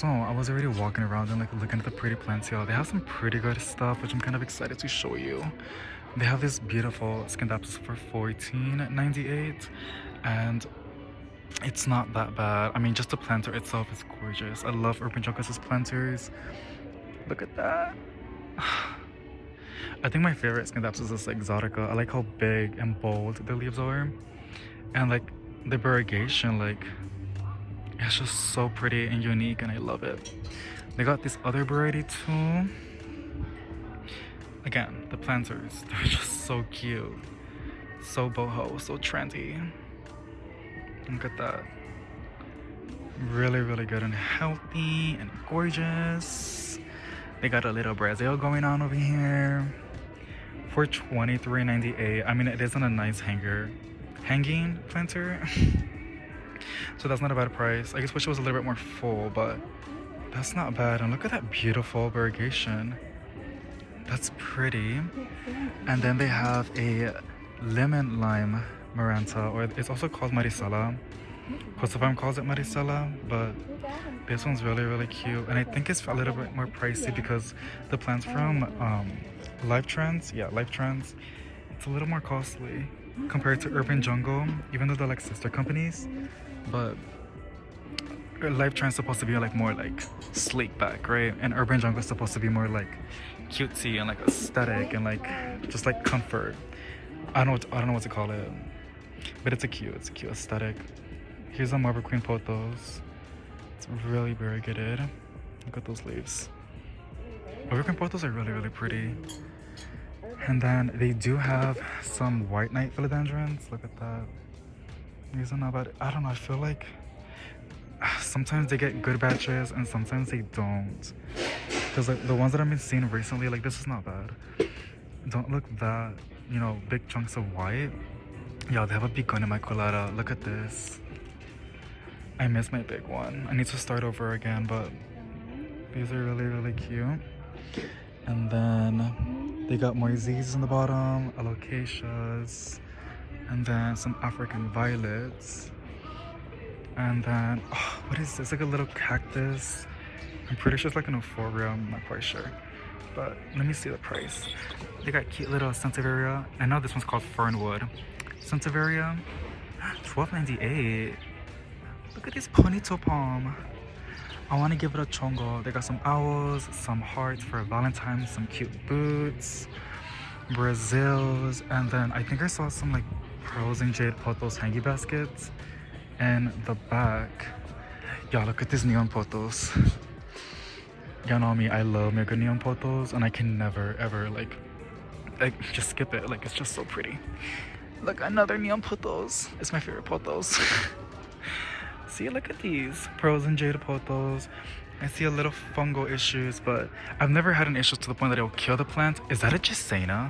So I was already walking around and like looking at the pretty plants here. They have some pretty good stuff, which I'm kind of excited to show you. They have this beautiful Scandapsus for 14.98, and it's not that bad. I mean, just the planter itself is gorgeous. I love Urban Junkus's planters. Look at that. I think my favorite Scandapsus is Exotica. I like how big and bold the leaves are, and like the variegation, like it's just so pretty and unique, and I love it. They got this other variety too. Again, the planters, they're just so cute, so boho, so trendy. Look at that. Really, really good and healthy and gorgeous. They got a little Brazil going on over here for $23.98. I mean, it isn't a nice hanging planter. So that's not a bad price. I just wish it was a little bit more full, but that's not bad. And look at that beautiful variegation. That's pretty. And then they have a lemon lime maranta, or it's also called maricela. Kosovam calls it maricela, but this one's really, really cute. And I think it's a little bit more pricey because the plant's from Life Trends. Yeah, Life Trends. It's a little more costly compared to Urban Jungle, even though they're like sister companies. But Life Trend's supposed to be like more like sleek back, right? And Urban Jungle is supposed to be more like cutesy and like aesthetic and like just like comfort. I don't know what to call it, but it's a cute aesthetic. Here's a Marble Queen Pothos. It's really variegated. Look at those leaves. Marble Queen Pothos are really, really pretty. And then they do have some White Knight Philodendrons. Look at that. These are not bad. I don't know, I feel like sometimes they get good batches and sometimes they don't. Because like the ones that I've been seeing recently, like this is not bad. Don't look that, big chunks of white. Yeah, they have a Begonia Immaculata. Look at this. I miss my big one. I need to start over again, but these are really, really cute. And then they got more Z's in the bottom, alocasias, and then some African violets. And then, what is this? Like a little cactus. I'm pretty sure it's like an euphorbia. I'm not quite sure. But let me see the price. They got cute little Sansevieria. I know this one's called Fernwood. Sansevieria, $12.98. Look at this ponytail palm. I want to give it a chongo. They got some owls, some hearts for Valentine's, some cute boots, Brazils, and then I think I saw some like pearls and jade pothos hangy baskets in the back. Y'all, look at these neon pothos. Y'all know me, I love mega neon pothos, and I can never ever like just skip it. Like it's just so pretty. Look, another neon pothos. It's my favorite pothos. See, look at these pearls and jade pothos. I see a little fungal issues, but I've never had an issue to the point that it'll kill the plant. Is that a Gisena?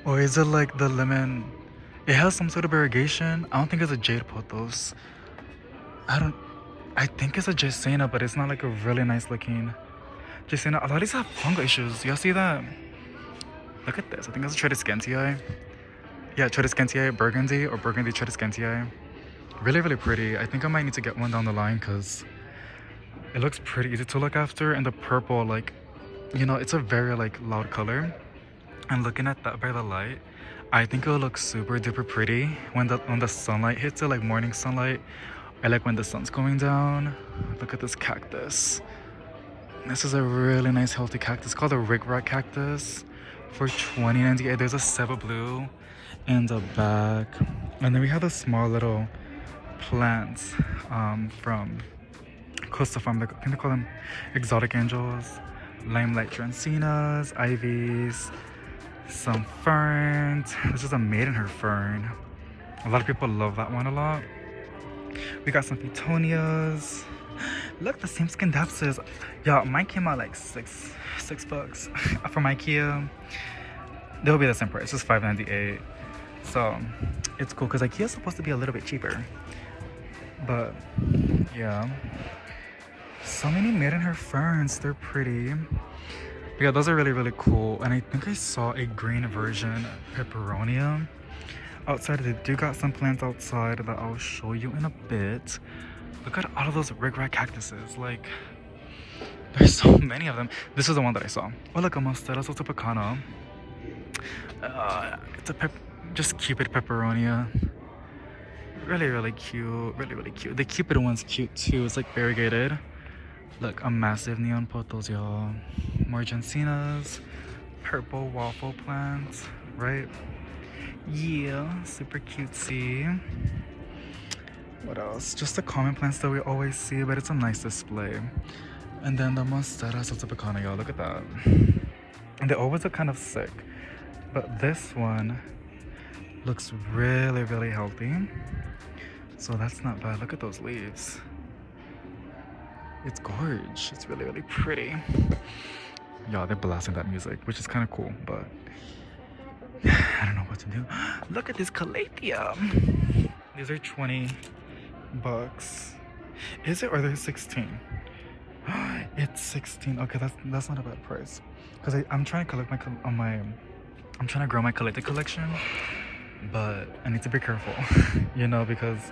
Or is it like the lemon? It has some sort of variegation. I don't think it's a jade pothos. I think it's a Gisena, but it's not like a really nice looking Gisena. A lot of these have fungal issues. Y'all see that? Look at this. I think it's a Tradescantii. Yeah, Tradescantii Burgundy or Burgundy Tradescantii. Really, really pretty. I think I might need to get one down the line because it looks pretty easy to look after. And the purple, like, it's a very like loud color. And looking at that by the light, I think it'll look super duper pretty when the sunlight hits it, like morning sunlight, or like when the sun's going down. Look at this cactus. This is a really nice healthy cactus called a Rigrat cactus for $20.98. There's a Seva Blue in the back, and then we have the small little plants from Costa Farm. I think they call them exotic angels, limelight dracaenas, ivies, some ferns. This is a maidenhair fern. A lot of people love that one a lot. We got some Phetonias. Look, the same Scandapsus. Yeah, mine came out like $6 from IKEA. They'll be the same price. It's $5.98. So it's cool because IKEA is supposed to be a little bit cheaper. But yeah, so many maidenhair ferns. They're pretty. But yeah, those are really, really cool. And I think I saw a green version peperonia outside. They do got some plants outside that I'll show you in a bit. Look at all of those rig-rag cactuses. Like, there's so many of them. This is the one that I saw. Oh, look, a Monstera Sotopacana. It's a just Cupid peperonia. Really, really cute. Really, really cute. The Cupid one's cute too. It's like variegated. Look, a massive neon pothos, y'all. More gentianas. Purple waffle plants, right? Yeah, super cutesy. What else? Just the common plants that we always see, but it's a nice display. And then the Monstera Sotopacana, y'all. Look at that. And they always look kind of sick. But this one looks really, really healthy. So that's not bad. Look at those leaves. It's gorge. It's really, really pretty. Y'all, they're blasting that music, which is kind of cool, but I don't know what to do. Look at this calathea. These are 20 bucks. Is it, or they're 16? It's 16. Okay, that's not a bad price. Cause I'm trying to collect I'm trying to grow my calathea collection, but I need to be careful, you know, because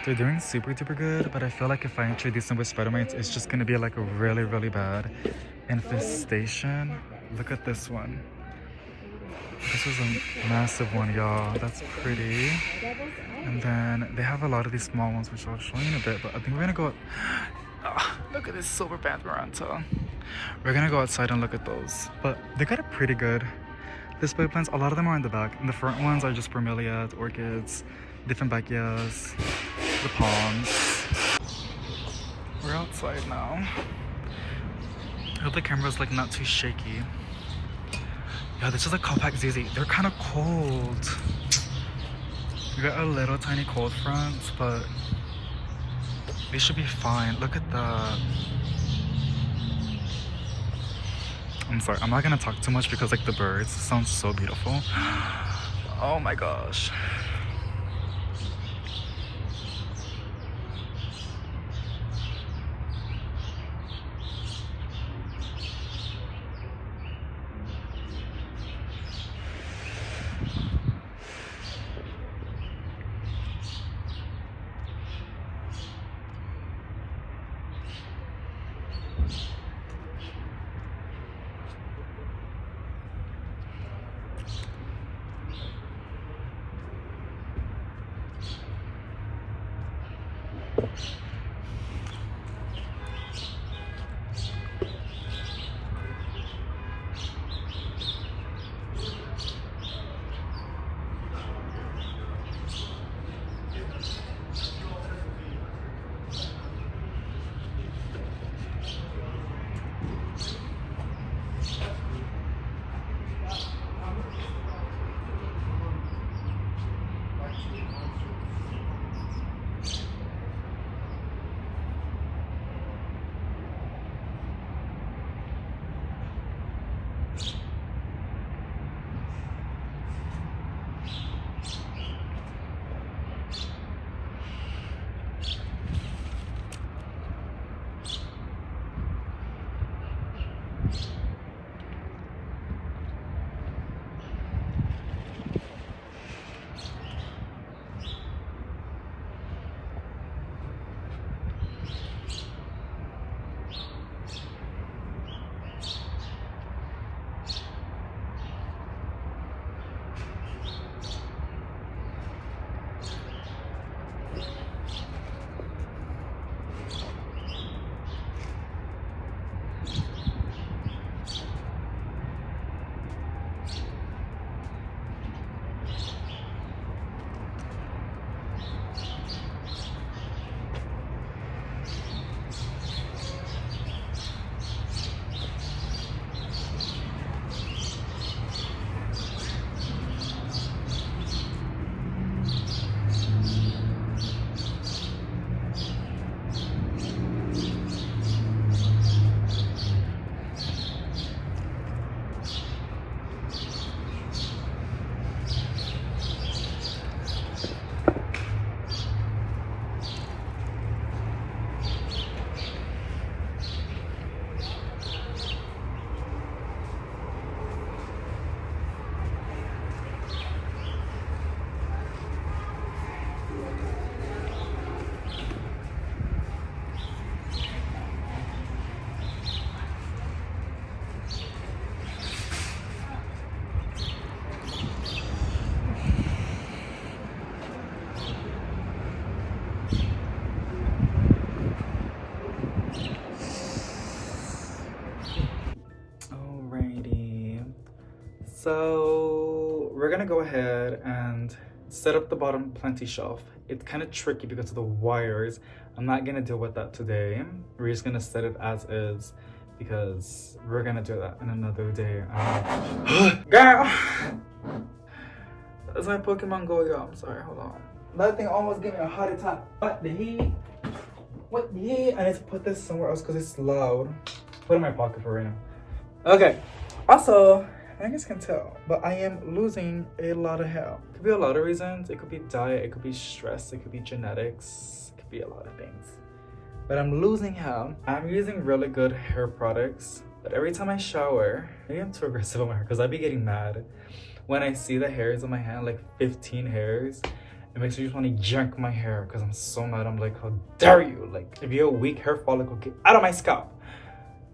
they're doing super duper good. But I feel like if I introduce them with spider mites, it's just gonna be like a really, really bad infestation. Look at this one. This is a massive one, y'all. That's pretty. And then they have a lot of these small ones, which I'll show you in a bit. But I think we're gonna go. Look at this silver Banthmaranta. We're gonna go outside and look at those. But they got a pretty good display plants. A lot of them are in the back. And the front ones are just bromeliads, orchids, different bacchias, the palms. We're outside now. I hope the camera's like not too shaky. Yeah, this is a compact ZZ. They're kind of cold. We got a little tiny cold front, but they should be fine. Look at that. I'm sorry, I'm not gonna talk too much because like the birds sound so beautiful. Oh my gosh. So we're gonna go ahead and set up the bottom plenty shelf. It's kind of tricky because of the wires. I'm not gonna deal with that today. We're just gonna set it as is because we're gonna do that in another day. Girl! That's my Pokemon Go, y'all. I'm sorry, hold on. That thing almost gave me a heart attack. What the heat? What the heat? I need to put this somewhere else because it's loud. Put it in my pocket for right now. Okay. Also, I guess you can tell, but I am losing a lot of hair. It could be a lot of reasons. It could be diet, it could be stress, it could be genetics, it could be a lot of things. But I'm losing hair. I'm using really good hair products, but every time I shower, maybe I'm too aggressive on my hair because I be getting mad when I see the hairs on my hand, like 15 hairs. It makes me just want to yank my hair because I'm so mad. I'm like, how dare you? Like, if you have a weak hair follicle, get out of my scalp.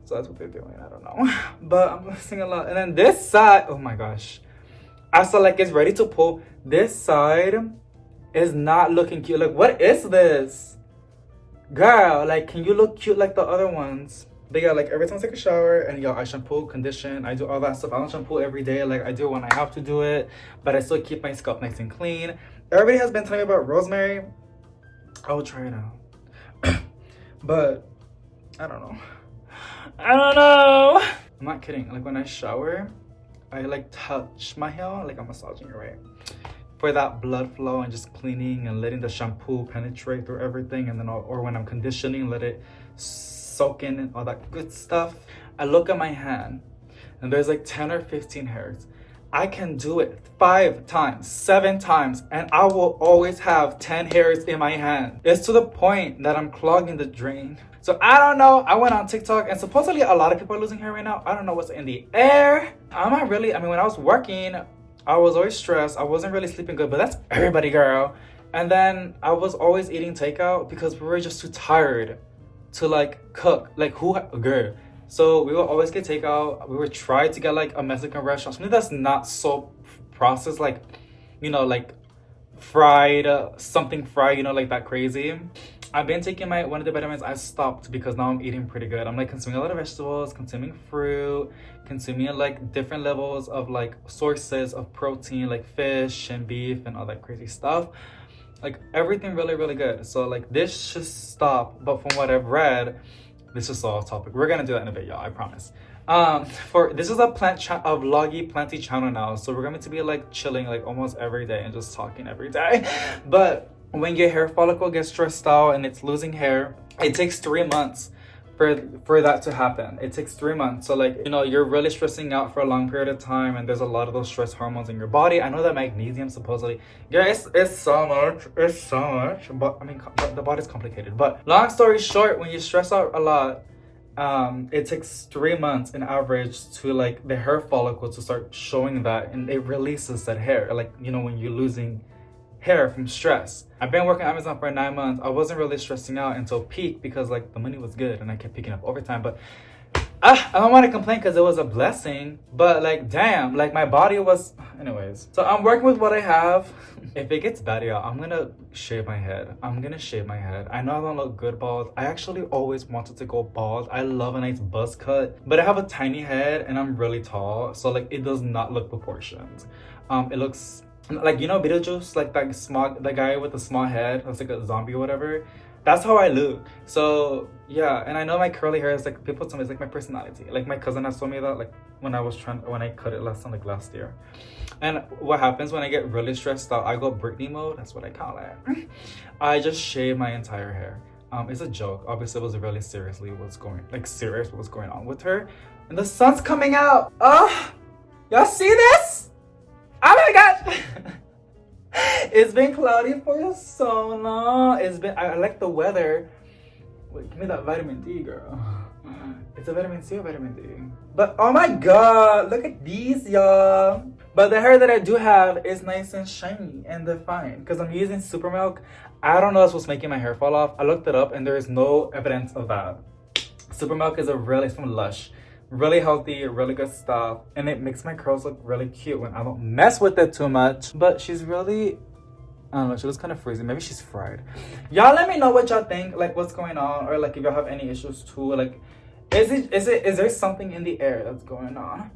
So that's what they're doing. I don't know. But I'm listening a lot. And then this side, oh my gosh. I feel like it's ready to pull. This side is not looking cute. Like, what is this? Girl, like, can you look cute like the other ones? But yeah, like every time I take a shower and I shampoo, condition, I do all that stuff. I don't shampoo every day. Like I do when I have to do it, but I still keep my scalp nice and clean. Everybody has been telling me about rosemary. I will try it out. But I don't know. I don't know. I'm not kidding. Like when I shower, I like touch my hair, like I'm massaging it, right? For that blood flow and just cleaning and letting the shampoo penetrate through everything. And then, or when I'm conditioning, let it soak in and all that good stuff. I look at my hand and there's like 10 or 15 hairs. I can do it 5 times, 7 times, and I will always have 10 hairs in my hand. It's to the point that I'm clogging the drain. So I don't know. I went on TikTok and supposedly a lot of people are losing hair right now. I don't know what's in the air. I'm not really, I mean, when I was working, I was always stressed. I wasn't really sleeping good, but that's everybody, girl. And then I was always eating takeout because we were just too tired to like cook. Like girl. So we would always get takeout. We would try to get like a Mexican restaurant, something that's not so processed, like, you know, like fried, something fried, you know, like that crazy. I've been taking one of the vitamins. I stopped because now I'm eating pretty good. I'm like consuming a lot of vegetables, consuming fruit, consuming like different levels of like sources of protein, like fish and beef and all that crazy stuff. Like everything really, really good. So like this should stop. But from what I've read, this is all topic. We're gonna do that in a bit, y'all. I promise. This is a vloggy planty channel now, so we're going to be like chilling like almost every day and just talking every day. But when your hair follicle gets stressed out and it's losing hair, it takes 3 months for that to happen. It takes 3 months. So like, you know, you're really stressing out for a long period of time and there's a lot of those stress hormones in your body. I know that magnesium supposedly, guys, it's so much, but I mean, the body's complicated. But long story short, when you stress out a lot, it takes 3 months in average to like the hair follicle to start showing that, and it releases that hair. Like, you know, when you're losing hair from stress. I've been working at Amazon for 9 months. I wasn't really stressing out until peak because like the money was good and I kept picking up overtime. But I don't want to complain because it was a blessing, but like damn, like my body was, anyways. So I'm working with what I have. If it gets bad, y'all, I'm gonna shave my head. I know I don't look good bald. I actually always wanted to go bald. I love a nice buzz cut, but I have a tiny head and I'm really tall, so like it does not look proportioned. It looks like, you know, Beetlejuice, like that guy with the small head, that's like a zombie or whatever. That's how I look. So yeah, and I know my curly hair is like, people tell me it's like my personality. Like my cousin has told me that, like when I cut it last year. And what happens when I get really stressed out, I go Britney mode. That's what I call it. I just shave my entire hair. It's a joke. Obviously, it was really serious what's going on with her. And the sun's coming out. Oh, y'all see this? Oh my gosh. It's been cloudy for so long. I like the weather. Wait, give me that vitamin D, girl. It's a vitamin C or vitamin D. But oh my god, look at these, y'all. But the hair that I do have is nice and shiny and defined because I'm using super milk. I don't know that's what's making my hair fall off. I looked it up and there is no evidence of that. Super milk is it's from Lush. Really healthy, really good stuff, and it makes my curls look really cute when I don't mess with it too much. But she's really, I don't know, she looks kind of frizzy. Maybe she's fried. Y'all let me know what y'all think, like what's going on, or like if y'all have any issues too. Like, is there something in the air that's going on?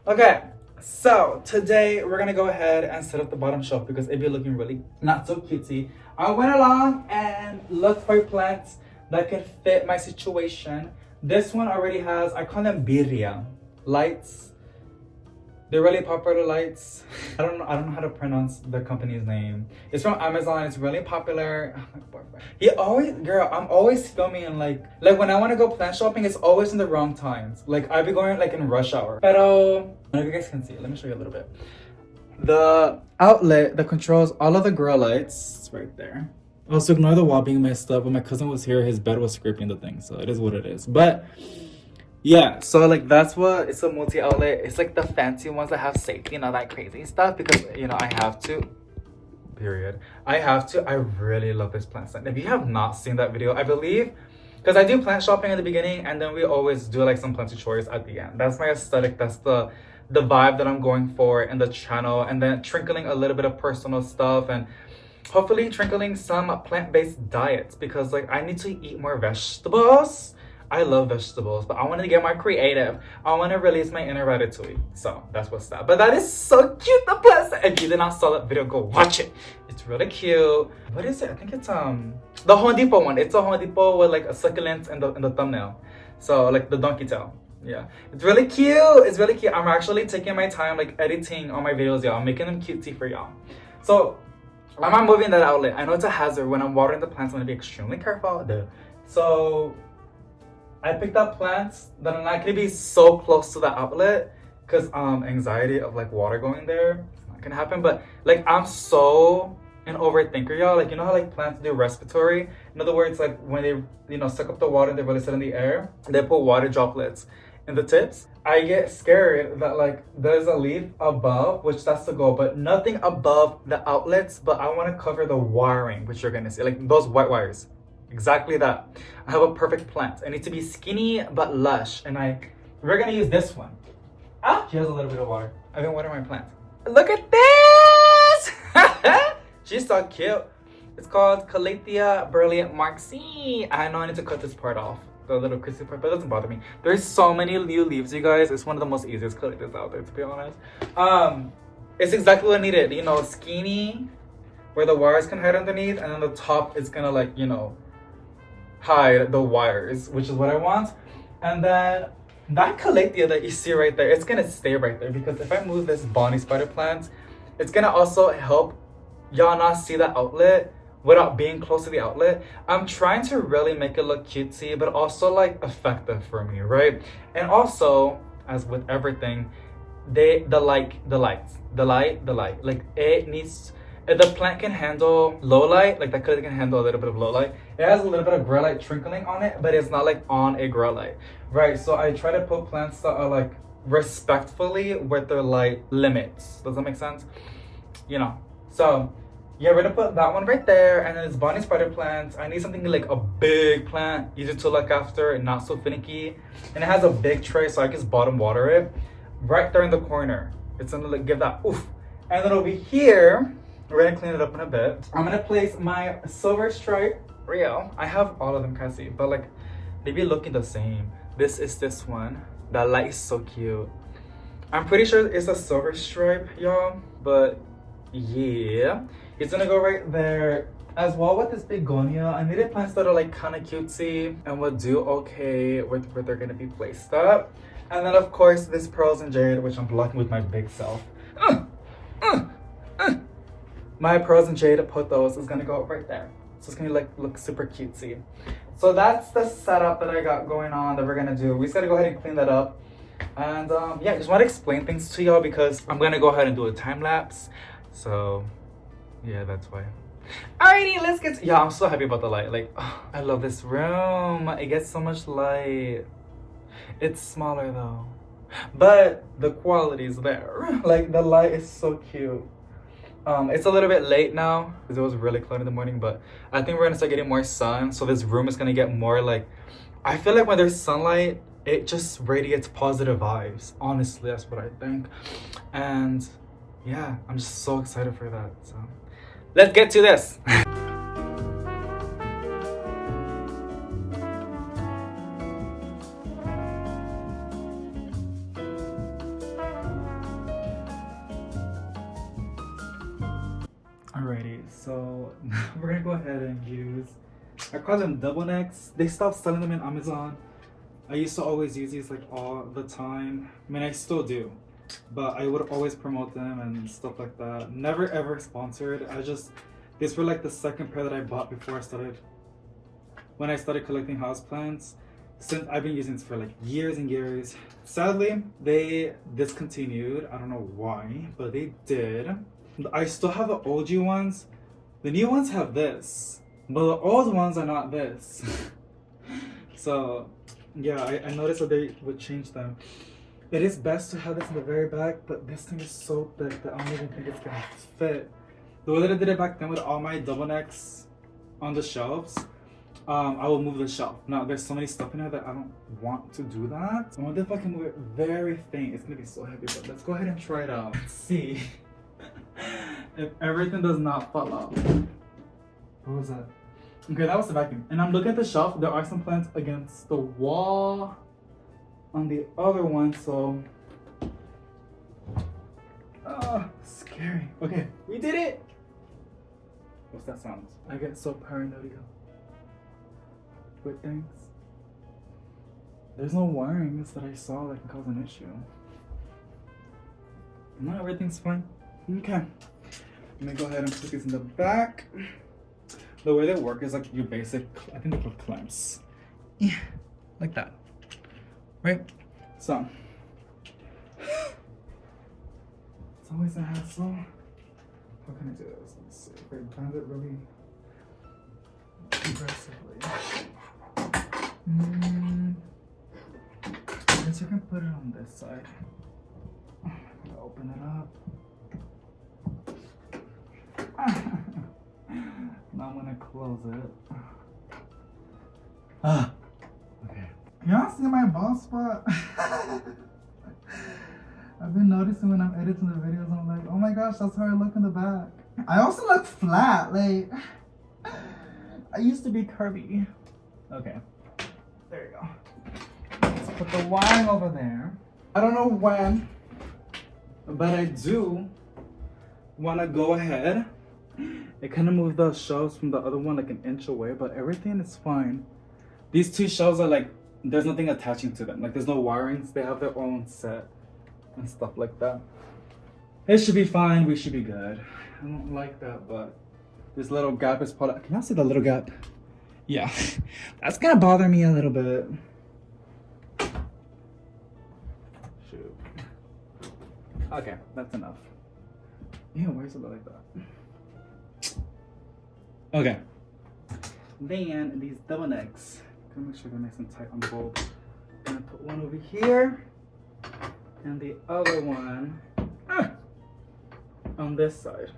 Okay, So today we're gonna go ahead and set up the bottom shelf because it'd be looking really not so cutesy. I went along and looked for plants that can fit my situation. This one already has, I call them birria lights. They're really popular lights. I don't know how to pronounce the company's name. It's from Amazon. It's really popular. Oh, my boyfriend. He always, girl, I'm always filming and like when I want to go plant shopping, it's always in the wrong times. Like I be going like in rush hour. Pero, I don't know if you guys can see it. Let me show you a little bit. The outlet that controls all of the grow lights, it's right there. Also ignore the wall being messed up. When my cousin was here, his bed was scraping the thing. So it is what it is. But yeah, so like that's what it's a multi-outlet. It's like the fancy ones that have safety and all that crazy stuff because I have to. Period. I have to. I really love this plant stand. If you have not seen that video, I believe because I do plant shopping at the beginning and then we always do like some planty chores at the end. That's my aesthetic. That's the vibe that I'm going for in the channel, and then trinkling a little bit of personal stuff and hopefully trinkling some plant-based diets because like I need to eat more vegetables. I love vegetables, but I want to get more creative. I want to release my inner ratatouille. So that's what's that. But that is so cute, the plus. If you did not saw that video, go watch it. It's really cute. What is it? I think it's the Home Depot one. It's a Home Depot with like a succulent in the thumbnail. So like the donkey tail. Yeah. It's really cute. It's really cute. I'm actually taking my time like editing all my videos, y'all. I'm making them cutesy for y'all. So I'm not moving that outlet. I know it's a hazard. When I'm watering the plants, I'm gonna be extremely careful. So I picked up plants that are not gonna be so close to the outlet because anxiety of like water going there. It's not gonna happen. But like I'm so an overthinker, y'all. Like how like plants do respiratory. In other words, like when they suck up the water and they release it in the air, they put water droplets in the tips. I get scared that like there's a leaf above, which that's the goal, but nothing above the outlets. But I want to cover the wiring, which you're gonna see, like those white wires. Exactly that. I have a perfect plant. I need to be skinny but lush, and we're gonna use this one. She has a little bit of water. I've been watering my plant. Look at this! She's so cute. It's called Calathea Brilliant Mark C. I know I need to cut this part off, the little crispy part, but it doesn't bother me. There's so many new leaves, you guys. It's one of the most easiest Calatheas out there, to be honest. It's exactly what I needed. Skinny, where the wires can hide underneath, and then the top is gonna like hide the wires, which is what I want. And then that calathea that you see right there, it's gonna stay right there because if I move this Bonnie spider plant, it's gonna also help y'all not see the outlet without being close to the outlet. I'm trying to really make it look cutesy but also like effective for me, right? And also, as with everything, the light, like it needs. If the plant can handle low light, like that can handle a little bit of low light. It has a little bit of grow light trickling on it, but it's not like on a grow light, right? So I try to put plants that are like respectfully with their light limits. Does that make sense? So yeah, we're gonna put that one right there, and then it's Bonnie spider plant. I need something like a big plant, easy to look after and not so finicky. And it has a big tray, so I can just bottom water it right there in the corner. It's gonna like give that oof. And then over here, we're gonna clean it up in a bit. I'm gonna place my silver stripe Rio. I have all of them, Cassie, but like they be looking the same. This is this one. That light is so cute. I'm pretty sure it's a silver stripe, y'all. But yeah, it's gonna go right there. As well with this begonia, I needed plants that are like kind of cutesy and would do okay with where they're gonna be placed up. And then of course this pearls and jade, which I'm blocking with my big self. My pearls and jade pothos is gonna go right there. So it's gonna like look super cutesy. So that's the setup that I got going on that we're gonna do. We just gotta go ahead and clean that up. And yeah, I just wanna explain things to y'all because I'm gonna go ahead and do a time lapse. So yeah, that's why. Alrighty, let's get to, yeah, I'm so happy about the light. Like, oh, I love this room. It gets so much light. It's smaller though, but the quality is there. Like the light is so cute. It's a little bit late now because it was really cloudy in the morning, but I think we're gonna start getting more sun, so this room is gonna get more like, I feel like when there's sunlight, it just radiates positive vibes. Honestly, that's what I think. And yeah, I'm just so excited for that. So let's get to this. So we're gonna go ahead and use, I call them double necks. They stopped selling them in Amazon. I used to always use these like all the time. I mean, I still do, but I would always promote them and stuff like that. Never ever sponsored. These were like the second pair that I bought before when I started collecting houseplants. Since I've been using this for like years and years. Sadly, they discontinued. I don't know why, but they did. I still have the OG ones. The new ones have this, but the old ones are not this. So yeah, I noticed that they would change them. It is best to have this in the very back, but this thing is so thick that I don't even think it's gonna fit. The way that I did it back then with all my double necks on the shelves, I will move the shelf. Now there's so many stuff in here that I don't want to do that. So I wonder if I can move it very faint. It's gonna be so heavy, but let's go ahead and try it out. Let's see if everything does not fall out. What was that? Okay, that was the vacuum. And I'm looking at the shelf. There are some plants against the wall on the other one, so scary. Okay, we did it. What's that sound? I get so paranoid with things. There's no wirings that I saw that can cause an issue. No, everything's fine. Okay, let me go ahead and put these in the back. The way they work is like your basic, I think they're called clamps. Yeah, like that. Right? So, it's always a hassle. How can I do this? Let's see. If I bend it really aggressively. I guess you can put it on this side. I'm gonna open it up. Now I'm gonna close it. Okay. Y'all see my bald spot? I've been noticing when I'm editing the videos, I'm like, oh my gosh, that's how I look in the back. I also look flat, like, I used to be curvy. Okay, there you go. Let's put the wine over there. I don't know when, but I do want to go ahead. I kind of moved the shelves from the other one like an inch away, but everything is fine. These two shelves are like, there's nothing attaching to them. Like there's no wirings. They have their own set and stuff like that. It should be fine. We should be good. I don't like that, but this little gap is probably, can y'all see the little gap? Yeah, that's gonna bother me a little bit. Shoot. Okay, that's enough. Yeah, why is it like that? Okay. Then these double necks. Gonna make sure they're nice and tight on both. Gonna put one over here and the other one on this side.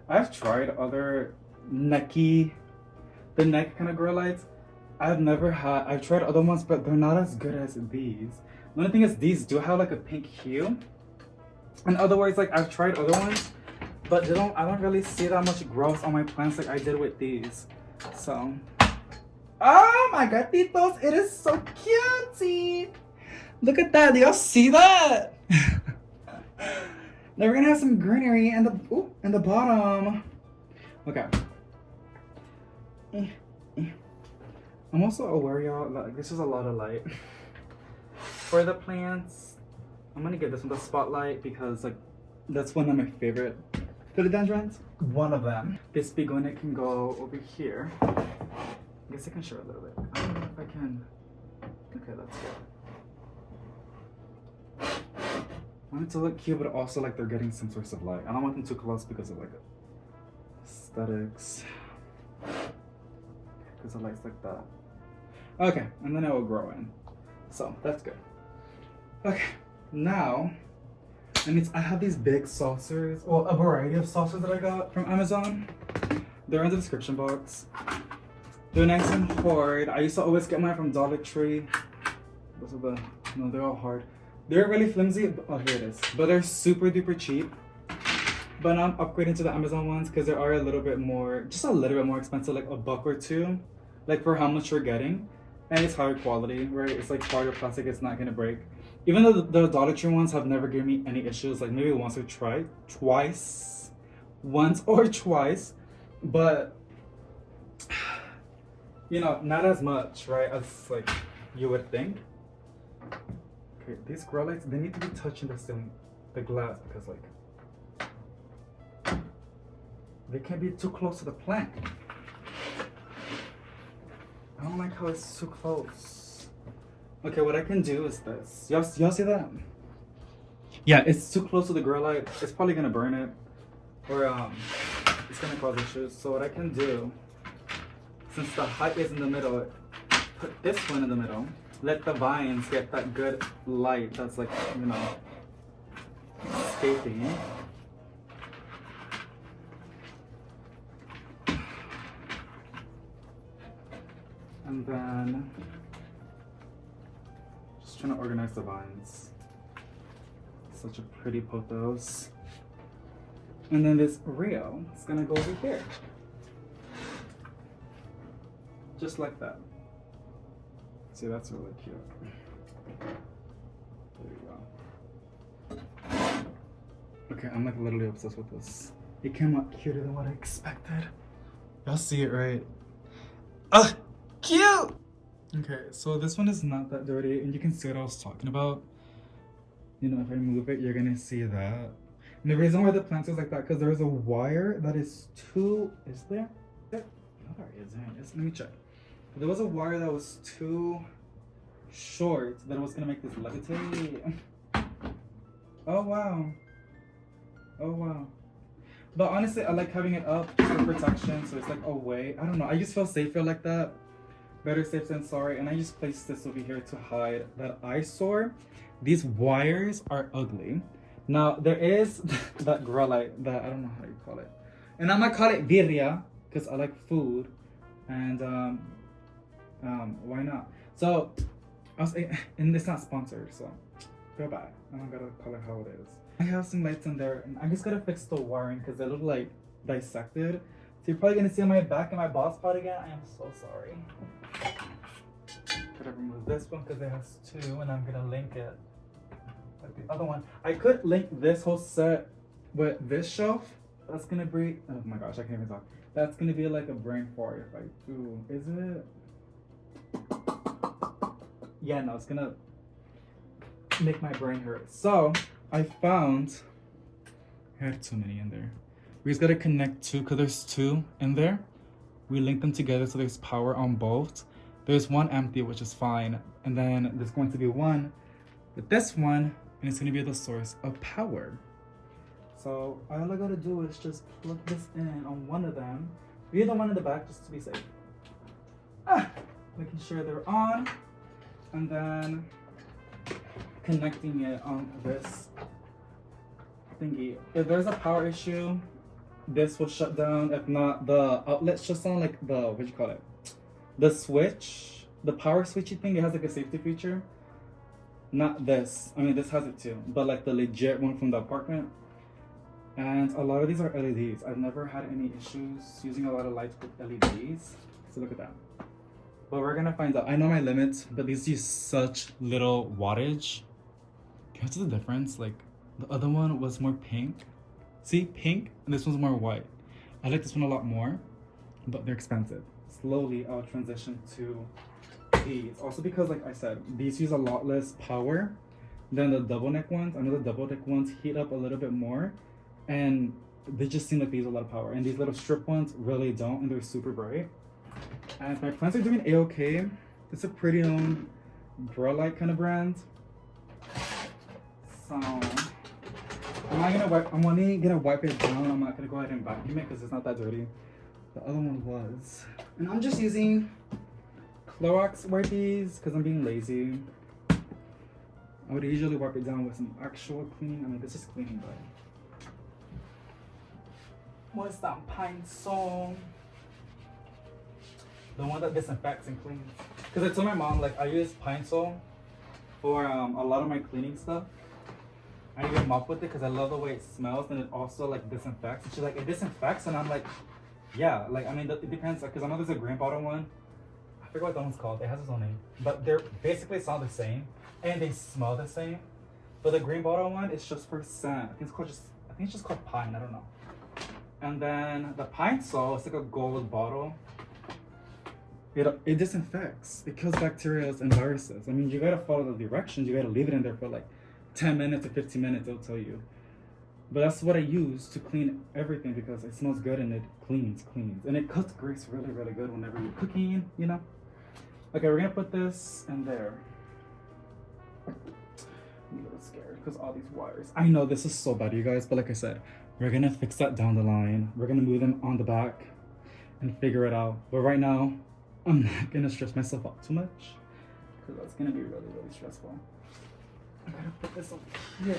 I've tried other the neck kind of grow lights. I've tried other ones, but they're not as good as these. The only thing is these do have like a pink hue. In other words, like I've tried other ones, but I don't really see that much growth on my plants like I did with these. So, oh my gatitos, it is so cutesy. Look at that, do y'all see that? Now we're gonna have some greenery in the bottom. Okay. I'm also aware, y'all, like this is a lot of light. For the plants, I'm gonna give this one the spotlight because like that's one of my favorite philodendrons. One of them. This begonia can go over here. I guess I can show a little bit. I don't know if I can. Okay, that's good. I want it to look cute, but also like they're getting some source of light. I don't want them too close because of like aesthetics. Because of lights like that. Okay, and then it will grow in. So that's good. Okay, now I have these big saucers, well, a variety of saucers that I got from Amazon. They're in the description box. They're nice and hard. I used to always get mine from Dollar Tree. Those are no, they're all hard. They're really flimsy. Oh, here it is. But they're super duper cheap. But now I'm upgrading to the Amazon ones because they are a little bit more, just a little bit more expensive, like $1 or $2, like for how much you're getting. And it's higher quality, right? It's like harder plastic, it's not gonna break. Even though the Dollar Tree ones have never given me any issues, like maybe once or twice. once or twice, but you know, not as much, right, as like you would think. Okay, these grow lights, they need to be touching the glass, because like they can't be too close to the plant. I don't like how it's too close. Okay, what I can do is this. Y'all see that? Yeah, it's too close to the grow light. It's probably gonna burn it, or it's gonna cause issues. So what I can do, since the height is in the middle, put this one in the middle. Let the vines get that good light that's like, you know, escaping. And then just trying to organize the vines. Such a pretty pothos. And then this Rio is gonna go over here. Just like that. See, that's really cute. There you go. Okay, I'm like literally obsessed with this. It came out cuter than what I expected. Y'all see it, right? Ugh, cute! Okay, so this one is not that dirty, and you can see what I was talking about. You know, if I move it, you're gonna see that. And the reason why the plant is like that, because there's a wire that is too, is there? No, there isn't. Let me check. There was a wire that was too short that was gonna make this levitate. Oh wow. Oh wow. But honestly, I like having it up just for protection, so it's like away. I don't know, I just feel safer like that. Better safe than sorry. And I just placed this over here to hide that eyesore. These wires are ugly. Now there is that grow light that I don't know how you call it, and I'm gonna call it birria because I like food, and why not? So and it's not sponsored, so goodbye. I don't gotta call it how it is. I have some lights in there, and I just gotta fix the wiring because they look like dissected. So you're probably gonna see my back and my bald spot again. I am so sorry. Gotta remove this one because it has two, and I'm gonna link it like the other one. I could link this whole set with this shelf. That's gonna be, oh my gosh, I can't even talk. That's gonna be like a brain fart if I do. Is it? Yeah, no, it's gonna make my brain hurt. So I found, I had too many in there. We just gotta connect two, because there's two in there. We link them together so there's power on both. There's one empty, which is fine. And then there's going to be one with this one, and it's gonna be the source of power. So all I gotta do is just plug this in on one of them. Leave the one in the back just to be safe. Making sure they're on, and then connecting it on this thingy. If there's a power issue, this will shut down. If not, the outlet shuts down, like the, what do you call it? The switch, the power switchy thing, it has like a safety feature. Not this. I mean, this has it too, but like the legit one from the apartment. And a lot of these are LEDs. I've never had any issues using a lot of lights with LEDs. So look at that. But we're gonna find out. I know my limits, but these use such little wattage. Can you see the difference? Like the other one was more pink. See, pink, and this one's more white. I like this one a lot more, but they're expensive. Slowly, I'll transition to these. Also because, like I said, these use a lot less power than the double neck ones. I know the double neck ones heat up a little bit more, and they just seem like they use a lot of power. And these little strip ones really don't, and they're super bright. And my plants are doing A-okay. It's a pretty own grow light kind of brand. So I'm only gonna wipe it down. I'm not gonna go ahead and vacuum it because it's not that dirty. The other one was. And I'm just using Clorox wipes because I'm being lazy. I would usually wipe it down with some actual cleaning. I mean, this is cleaning, but what's that pine sol? The one that disinfects and cleans. Because I told my mom, like, I use pine sol for a lot of my cleaning stuff. I even mop with it because I love the way it smells, and it also like disinfects. And she's like, it disinfects, and I'm like, yeah. Like, I mean, it depends. Because I know there's a green bottle one. I forget what that one's called. It has its own name, but they're basically sound the same, and they smell the same. But the green bottle one, it's just for scent. I think it's just called pine. I don't know. And then the pine sol, it's like a gold bottle. It disinfects. It kills bacteria and viruses. I mean, you gotta follow the directions. You gotta leave it in there for like 10 minutes or 15 minutes, it'll tell you. But that's what I use to clean everything because it smells good and it cleans. And it cuts grease really, really good whenever you're cooking, you know? Okay, we're gonna put this in there. I'm a little scared because all these wires. I know this is so bad, you guys, but like I said, we're gonna fix that down the line. We're gonna move them on the back and figure it out. But right now, I'm not gonna stress myself out too much because that's gonna be really, really stressful. I gotta put this over here.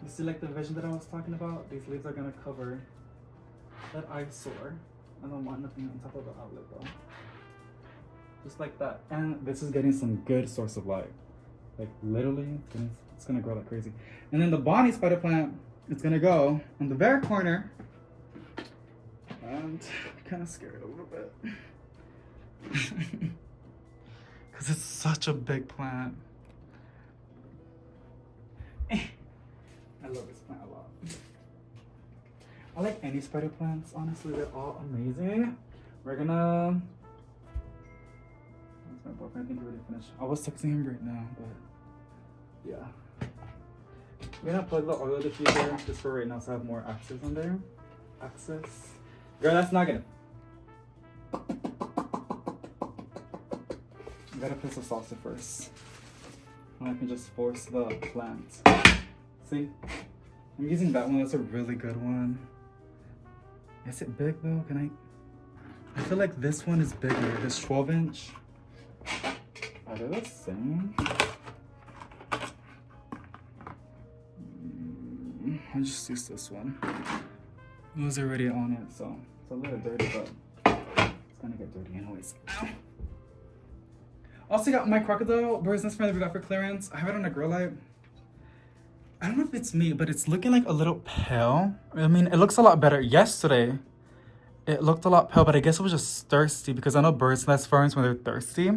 You see like the vision that I was talking about? These leaves are gonna cover that eyesore. I don't want nothing on top of the outlet though. Just like that. And this is getting some good source of light. Like literally, it's gonna grow like crazy. And then the Bonnie spider plant, it's gonna go on the very corner. And I'm kind of scared a little bit. Because it's such a big plant. I love this plant a lot. I like any spider plants, honestly, they're all amazing. We're gonna... That's my boyfriend, I think he already finished. I was texting him right now, but yeah. We're gonna plug the oil diffuser just for right now so I have more access on there. Access. Girl, that's not gonna... I gotta place the salsa first. And I can just force the plant. See? I'm using that one, that's a really good one. Is it big though? I feel like this one is bigger, this 12-inch. Are they the same? I'll just use this one. It was already on it, so it's a little dirty, but it's gonna get dirty anyways. Ow. Also got my crocodile bird's nest that we got for clearance. I have it on a grow light. I don't know if it's me, but it's looking like a little pale. I mean, it looks a lot better. Yesterday, it looked a lot pale, but I guess it was just thirsty because I know bird's nest ferns, when they're thirsty,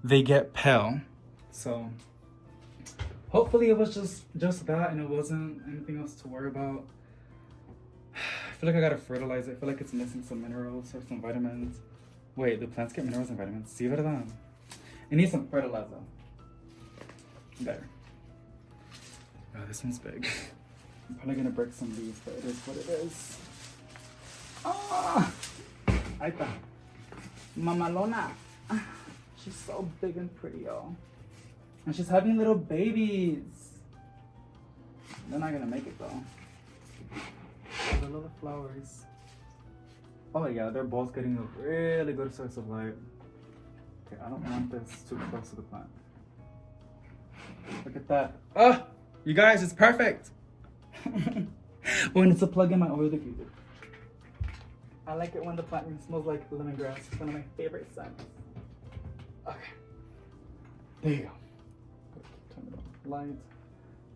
they get pale. So hopefully it was just that and it wasn't anything else to worry about. I feel like I gotta fertilize it. I feel like it's missing some minerals or some vitamins. Wait, do plants get minerals and vitamins? Sí, verdad? It needs some fertilizer. There. Oh, this one's big. I'm probably gonna break some leaves, but it is what it is. Ah! Ahí está. Mamalona. She's so big and pretty, y'all. And she's having little babies. They're not gonna make it though. The little flowers. Oh yeah, they're both getting a really good source of light. Okay, I don't want this too close to the plant. Look at that. Ah! You guys, it's perfect. When it's a plug in my oil diffuser. I like it when the plant smells like lemongrass. It's one of my favorite scents. Okay. There you go. Turn it on. Light.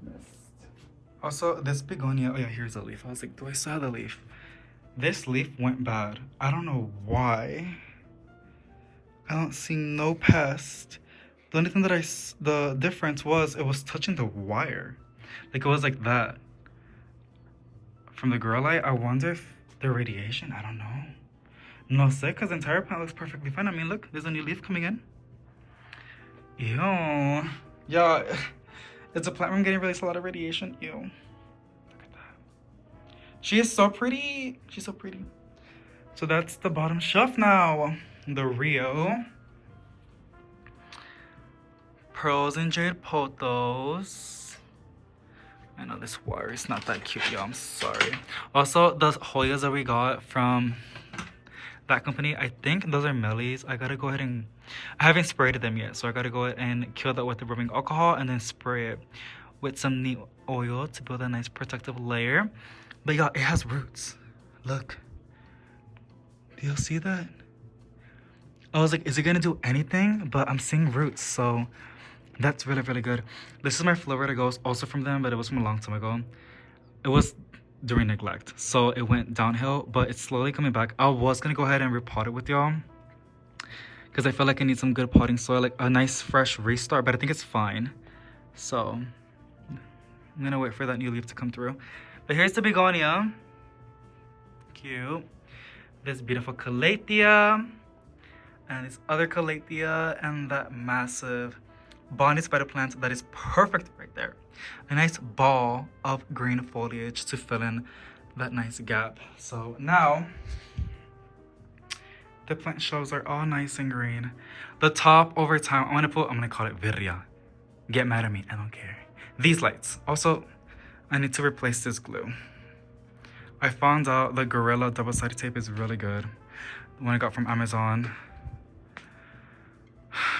Mist. Also, this begonia. Oh yeah, here's a leaf. I was like, do I still have the leaf? This leaf went bad. I don't know why. I don't see no pest. The only thing that the difference was it was touching the wire. Like it was like that. From the grow light, I wonder if the radiation, I don't know. No sé, because the entire plant looks perfectly fine. I mean, look, there's a new leaf coming in. Ew. Yeah, it's a plant where I'm getting released a lot of radiation. Ew. Look at that. She is so pretty. She's so pretty. So that's the bottom shelf now. The Rio. Pearls and jade pothos. I know this wire is not that cute, y'all. I'm sorry. Also, the Hoyas that we got from that company, I think those are Mellies. I gotta go ahead and... I haven't sprayed them yet, so I gotta go ahead and kill that with the rubbing alcohol and then spray it with some neat oil to build a nice protective layer. But y'all, it has roots. Look. Do you see that? I was like, is it gonna do anything? But I'm seeing roots, so... That's really, really good. This is my Florida Ghost, also from them, but it was from a long time ago. It was during neglect, so it went downhill, but it's slowly coming back. I was gonna go ahead and repot it with y'all because I feel like I need some good potting soil, like a nice fresh restart, but I think it's fine. So I'm gonna wait for that new leaf to come through. But here's the begonia. Cute. This beautiful calathea. And this other calathea. And that massive bonny spider plant that is perfect right there. A nice ball of green foliage to fill in that nice gap. So now the plant shelves are all nice and green. The top over time, I'm gonna call it virya. Get mad at me, I don't care. These lights. Also, I need to replace this glue. I found out the Gorilla double-sided tape is really good. The one I got from Amazon.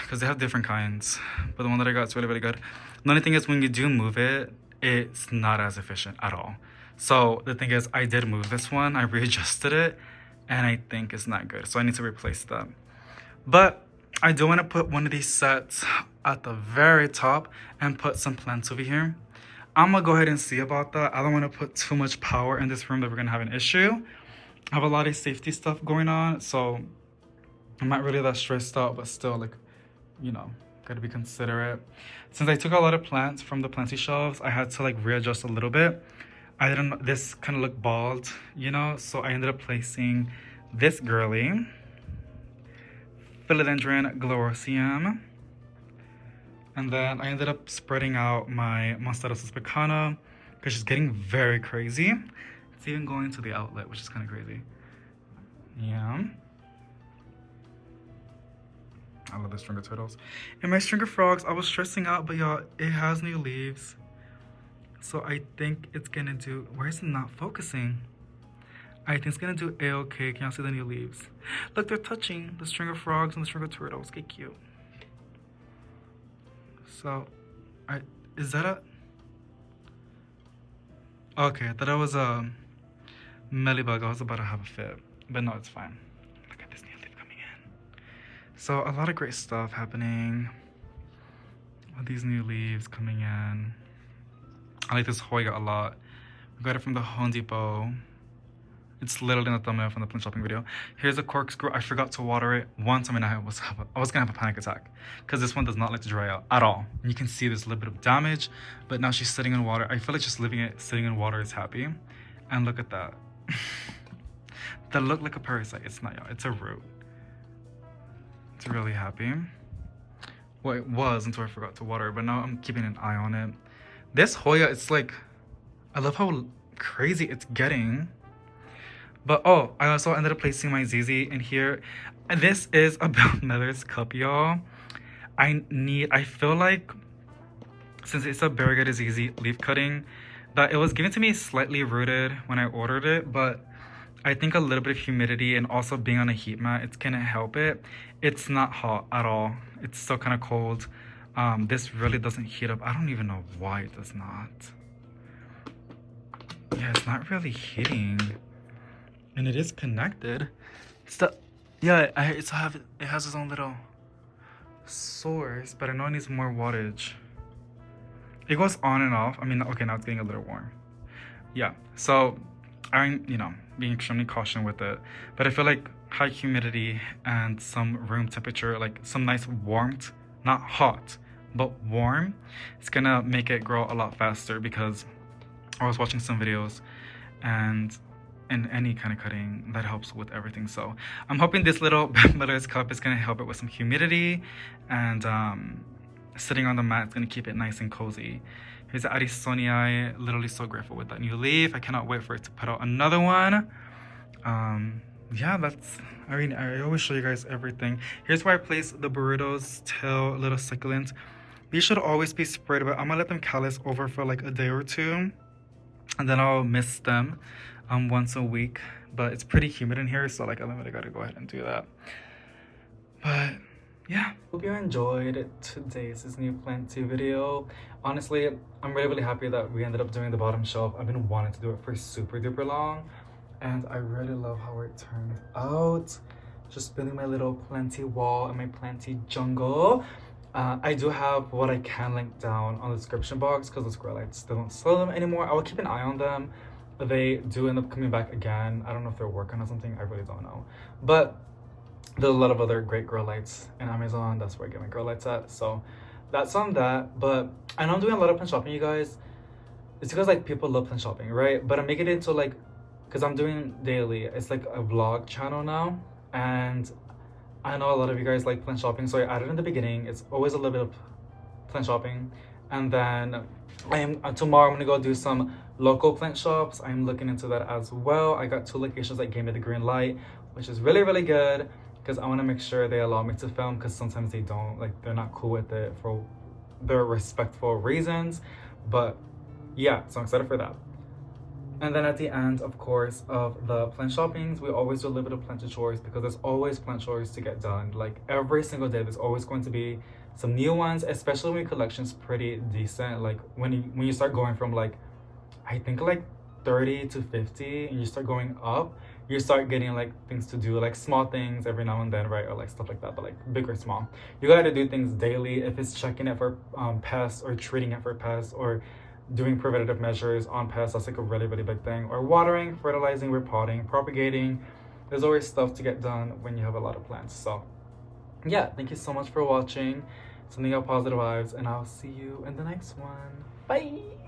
Because they have different kinds. But the one that I got is really, really good. The only thing is when you do move it, it's not as efficient at all. So the thing is, I did move this one. I readjusted it. And I think it's not good. So I need to replace that. But I do want to put one of these sets at the very top and put some plants over here. I'm going to go ahead and see about that. I don't want to put too much power in this room that we're going to have an issue. I have a lot of safety stuff going on. So I'm not really that stressed out, but still, like, you know, got to be considerate. Since I took a lot of plants from the planty shelves, I had to like readjust a little bit. I didn't, this kind of looked bald, you know, so I ended up placing this girly, Philodendron glorosium. And then I ended up spreading out my Monstera suspicana because she's getting very crazy. It's even going to the outlet, which is kind of crazy. Yeah. I love the stringer turtles. And my stringer frogs, I was stressing out, but y'all, it has new leaves. So I think it's gonna do, where is it not focusing? I think it's gonna do A-okay. Can y'all see the new leaves? Look, they're touching the stringer frogs and the stringer turtles. Get cute. So, is that a, okay, I thought it was a mellibug. I was about to have a fit, but no, it's fine. Look at this new leaf coming in. So a lot of great stuff happening. All these new leaves coming in. I like this Hoya a lot. We got it from the Home Depot. It's literally in the thumbnail from the plant shopping video. Here's a corkscrew. I forgot to water it once. I mean, I was gonna have a panic attack because this one does not like to dry out at all. And you can see there's a little bit of damage, but now she's sitting in water. I feel like just leaving it sitting in water is happy. And look at that. That looked like a parasite. It's not, y'all. It's a root. It's really happy. Well, it was until I forgot to water it, but now I'm keeping an eye on it. This Hoya, it's like, I love how crazy it's getting. But oh, I also ended up placing my ZZ in here. And this is a Bellmother's cup, y'all. I feel like, since it's a variegated ZZ leaf cutting, that it was given to me slightly rooted when I ordered it, but I think a little bit of humidity and also being on a heat mat, it's gonna help it. It's not hot at all. It's still kind of cold. This really doesn't heat up. I don't even know why it does not. Yeah, it's not really heating. And it is connected. It's the, yeah, it has its own little source, but I know it needs more wattage. It goes on and off. I mean, okay, now it's getting a little warm. Yeah, so I'm, you know, being extremely cautious with it. But I feel like high humidity and some room temperature, like some nice warmth, not hot, but warm, it's gonna make it grow a lot faster because I was watching some videos and in any kind of cutting that helps with everything. So I'm hoping this little Bellmother's cup is going to help it with some humidity, and sitting on the mat is going to keep it nice and cozy. Here's the Addisonii. Literally so grateful with that new leaf. I cannot wait for it to put out another one. Yeah, that's, I mean, I always show you guys everything. Here's where I place the burritos till little succulents. These should always be sprayed, but I'm gonna let them callus over for like a day or two, and then I'll mist them once a week. But it's pretty humid in here, so like I literally gotta go ahead and do that. But yeah, hope you enjoyed today's new planty video. Honestly, I'm really happy that we ended up doing the bottom shelf. I've been wanting to do it for super duper long, and I really love how it turned out. Just building my little planty wall and my planty jungle. I do have what I can link down on the description box because those grow lights still don't sell them anymore. I will keep an eye on them. They do end up coming back again. I don't know if they're working on something. I really don't know. But there's a lot of other great grow lights in Amazon. That's where I get my grow lights at. So that's on that. But I know I'm doing a lot of plant shopping, you guys. it's because like people love plant shopping, right? But I'm making it into like, because I'm doing daily, it's like a vlog channel now. And I know a lot of you guys like plant shopping, so I added in the beginning. It's always a little bit of plant shopping. And then tomorrow I'm gonna go do some local plant shops. I'm looking into that as well. I got 2 locations that gave me the green light, which is really, really good, because I want to make sure they allow me to film, because sometimes they don't, like they're not cool with it for their respectful reasons. But yeah, so I'm excited for that. And then at the end, of course, of the plant shoppings, we always do a little bit of plant chores, because there's always plant chores to get done. Like every single day, there's always going to be some new ones, especially when your collection's pretty decent. Like when you start going from like, I think like 30 to 50, and you start going up, you start getting like things to do, like small things every now and then, right? Or like stuff like that, but like big or small. You gotta do things daily. If it's checking it for pests, or treating it for pests, or doing preventative measures on pests, that's like a really, really big thing. Or watering, fertilizing, repotting, propagating. There's always stuff to get done when you have a lot of plants. So yeah, thank you so much for watching. Sending out positive vibes, and I'll see you in the next one. Bye.